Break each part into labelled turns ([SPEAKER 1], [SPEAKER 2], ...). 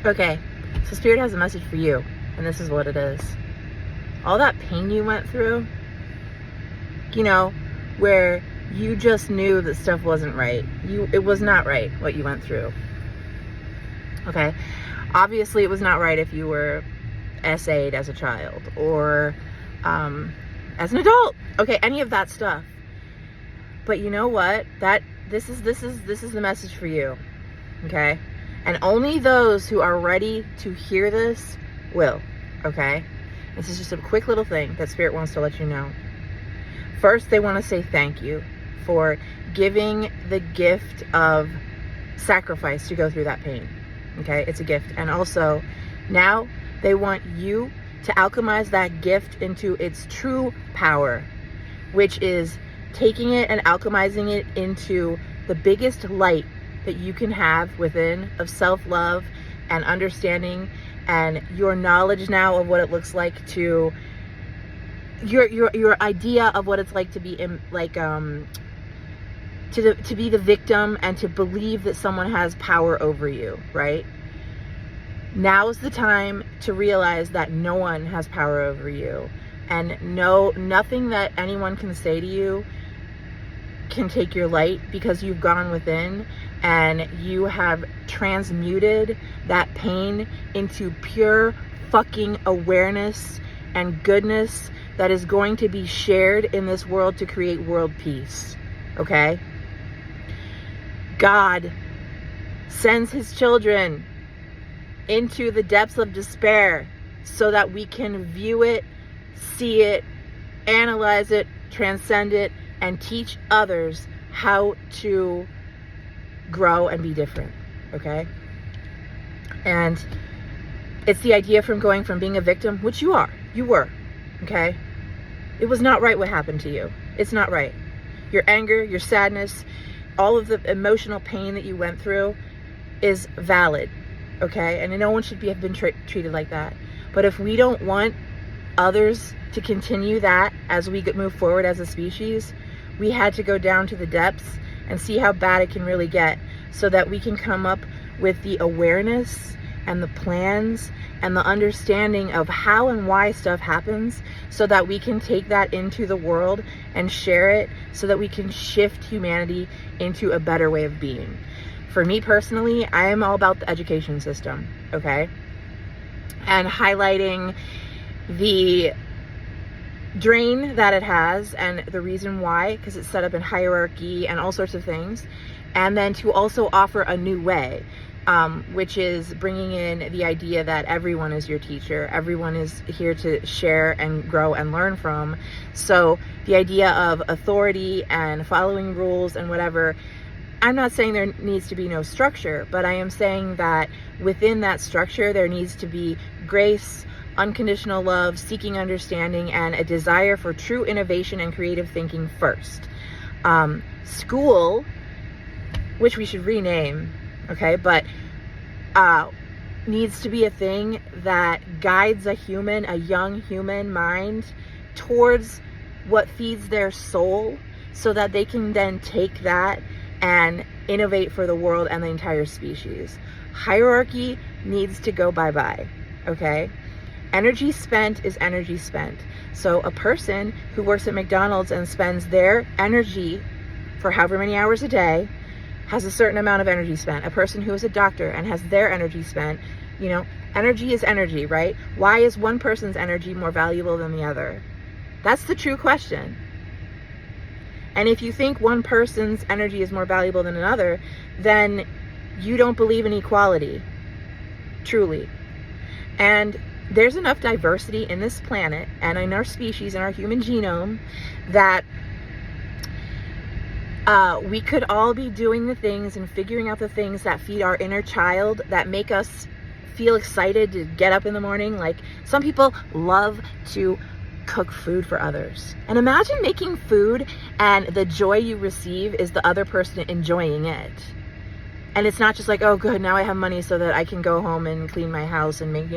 [SPEAKER 1] Okay, so Spirit has a message for you, and this is what it is. All that pain you went through, where you just knew that stuff wasn't right. It was not right what you went through. Okay? Obviously, it was not right if you were SA'd as a child or as an adult. Okay, any of that stuff. But you know what? This is the message for you. Okay? And only those who are ready to hear this will. Okay? This is just a quick little thing that Spirit wants to let you know. First, they want to say thank you for giving the gift of sacrifice to go through that pain. Okay? It's a gift. And also, now they want you to alchemize that gift into its true power, which is taking it and alchemizing it into the biggest light that you can have within of self-love and understanding, and your knowledge now of what it looks like to your idea of what it's like to be to be the victim and to believe that someone has power over you, right? Now's the time to realize that no one has power over you, and nothing that anyone can say to you can take your light, because you've gone within and you have transmuted that pain into pure fucking awareness and goodness that is going to be shared in this world to create world peace. Okay? God sends his children into the depths of despair so that we can view it, see it, analyze it, transcend it, and teach others how to grow and be different. Okay? And it's the idea from going from being a victim, which you were, okay? It was not right what happened to you. It's not right. Your anger, your sadness, all of the emotional pain that you went through is valid, okay? And no one should have been treated like that. But if we don't want others to continue that as we move forward as a species, we had to go down to the depths and see how bad it can really get, so that we can come up with the awareness and the plans and the understanding of how and why stuff happens, so that we can take that into the world and share it, so that we can shift humanity into a better way of being. For me personally, I am all about the education system, okay? And highlighting the drain that it has and the reason why, because it's set up in hierarchy and all sorts of things. And then to also offer a new way, which is bringing in the idea that everyone is your teacher. Everyone is here to share and grow and learn from. So the idea of authority and following rules and whatever, I'm not saying there needs to be no structure, but I am saying that within that structure, there needs to be grace, unconditional love, seeking understanding, and a desire for true innovation and creative thinking first. School, which we should rename, okay, but needs to be a thing that guides a young human mind towards what feeds their soul, so that they can then take that and innovate for the world and the entire species. Hierarchy needs to go bye-bye, okay? Energy spent is energy spent. So a person who works at McDonald's and spends their energy for however many hours a day has a certain amount of energy spent. A person who is a doctor and has their energy spent, energy is energy, right? Why is one person's energy more valuable than the other? That's the true question. And if you think one person's energy is more valuable than another, then you don't believe in equality, truly. And there's enough diversity in this planet and in our species and our human genome that we could all be doing the things and figuring out the things that feed our inner child, that make us feel excited to get up in the morning. Like, some people love to cook food for others. And imagine making food and the joy you receive is the other person enjoying it. And it's not just like, oh, good, now I have money so that I can go home and clean my house and make,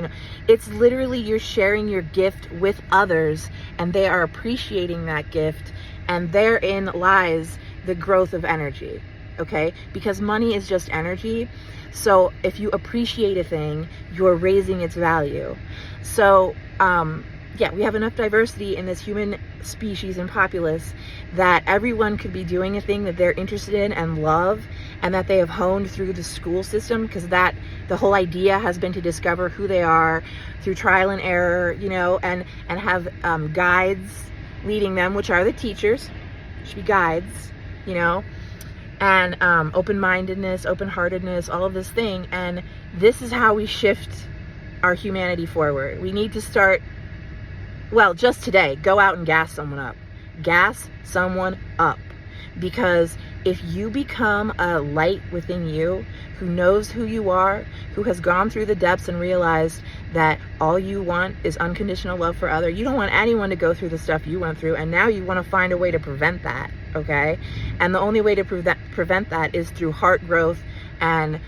[SPEAKER 1] it's literally you're sharing your gift with others and they are appreciating that gift, and therein lies the growth of energy, okay? Because money is just energy. So if you appreciate a thing, you're raising its value. So, yeah, we have enough diversity in this human species and populace that everyone could be doing a thing that they're interested in and love, and that they have honed through the school system, because that the whole idea has been to discover who they are through trial and error, you know, and have guides leading them, which are the teachers. Should be guides, you know, and open-mindedness, open-heartedness, all of this thing. And this is how we shift our humanity forward. We need to start, well, just today, go out and gas someone up. Gas someone up. Because if you become a light within you, who knows who you are, who has gone through the depths and realized that all you want is unconditional love for other, you don't want anyone to go through the stuff you went through, and now you want to find a way to prevent that, okay? And the only way to prevent that is through heart growth and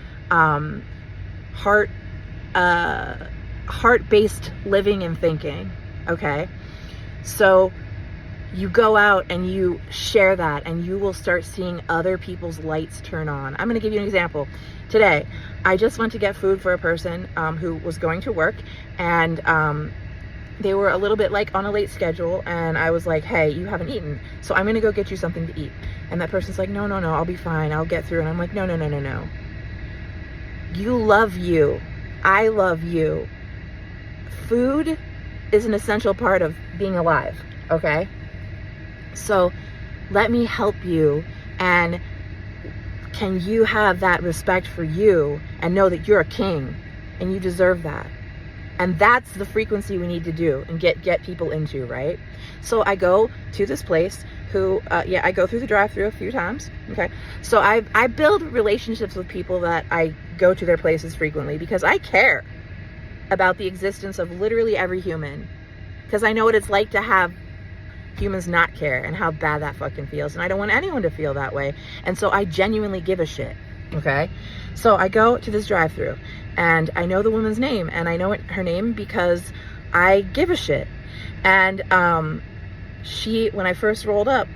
[SPEAKER 1] heart-based living and thinking, okay? So you go out and you share that, and you will start seeing other people's lights turn on. I'm going to give you an example. Today, I just went to get food for a person who was going to work, and they were a little bit like on a late schedule, and I was like, hey, you haven't eaten, so I'm going to go get you something to eat. And that person's like, no, I'll be fine. I'll get through. And I'm like, no. You love you. I love you. Food is an essential part of being alive, okay? So let me help you, and can you have that respect for you and know that you're a king and you deserve that? And that's the frequency we need to do and get people into, right? So I go to this place I go through the drive-thru a few times, okay? So I build relationships with people that I go to their places frequently, because I care about the existence of literally every human, because I know what it's like to have humans not care and how bad that fucking feels, and I don't want anyone to feel that way. And so I genuinely give a shit, okay? So I go to this drive-thru, and I know the woman's name, and I know her name because I give a shit. And she, when I first rolled up,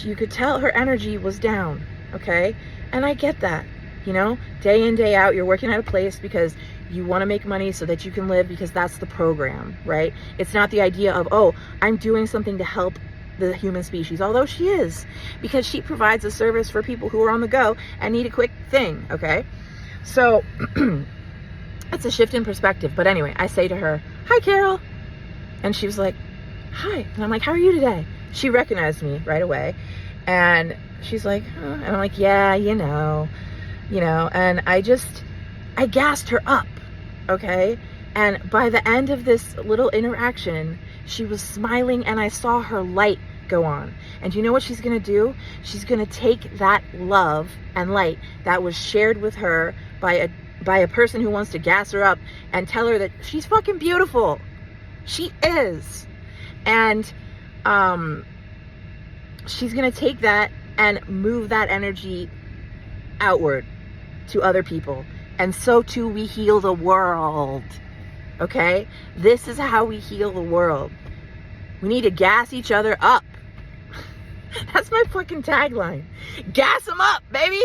[SPEAKER 1] you could tell her energy was down, okay? And I get that, you know, day in, day out, you're working at a place because you want to make money so that you can live, because that's the program, right? It's not the idea of, oh, I'm doing something to help the human species, although she is, because she provides a service for people who are on the go and need a quick thing, okay? So it's a shift in perspective. But anyway, I say to her, hi, Carol. And she was like, hi. And I'm like, how are you today? She recognized me right away. And she's like, huh? And I'm like, yeah, you know, and I gassed her up, okay? And by the end of this little interaction, she was smiling, and I saw her light go on. And you know what she's gonna do? She's gonna take that love and light that was shared with her by a person who wants to gas her up and tell her that she's fucking beautiful. She is. And she's gonna take that and move that energy outward to other people. And so too we heal the world, okay? This is how we heal the world. We need to gas each other up. That's my fucking tagline. Gas them up, baby.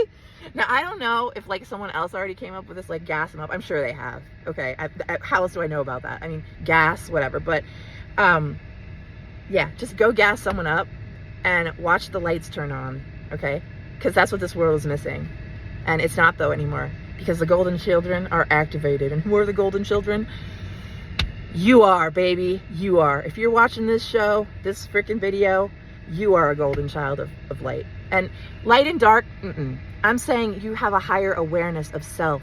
[SPEAKER 1] Now, I don't know if like someone else already came up with this, like gas them up. I'm sure they have, okay? How else do I know about that? I mean, gas, whatever. But yeah, just go gas someone up and watch the lights turn on, okay? Because that's what this world is missing. And it's not though anymore, because the golden children are activated. And who are the golden children? You are, baby. You are. If you're watching this show, this freaking video, you are a golden child of light. And light and dark, I'm saying you have a higher awareness of self,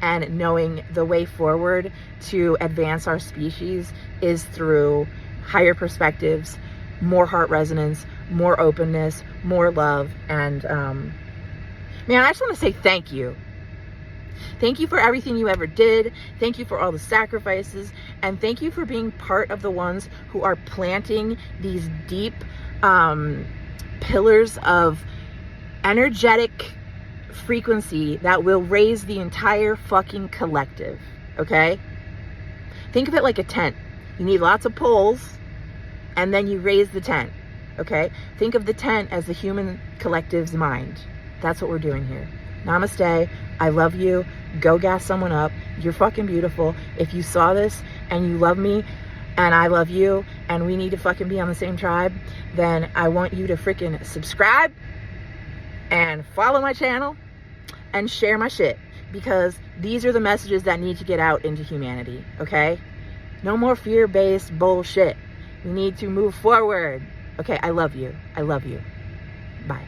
[SPEAKER 1] and knowing the way forward to advance our species is through higher perspectives, more heart resonance, more openness, more love. And man, I just want to say thank you. Thank you for everything you ever did. Thank you for all the sacrifices. And thank you for being part of the ones who are planting these deep pillars of energetic frequency that will raise the entire fucking collective, okay? Think of it like a tent. You need lots of poles, and then you raise the tent, okay? Think of the tent as the human collective's mind. That's what we're doing here. Namaste. I love you. Go gas someone up. You're fucking beautiful. If you saw this and you love me and I love you and we need to fucking be on the same tribe, then I want you to freaking subscribe and follow my channel and share my shit, because these are the messages that need to get out into humanity, okay? No more fear-based bullshit. We need to move forward. Okay, I love you. I love you. Bye.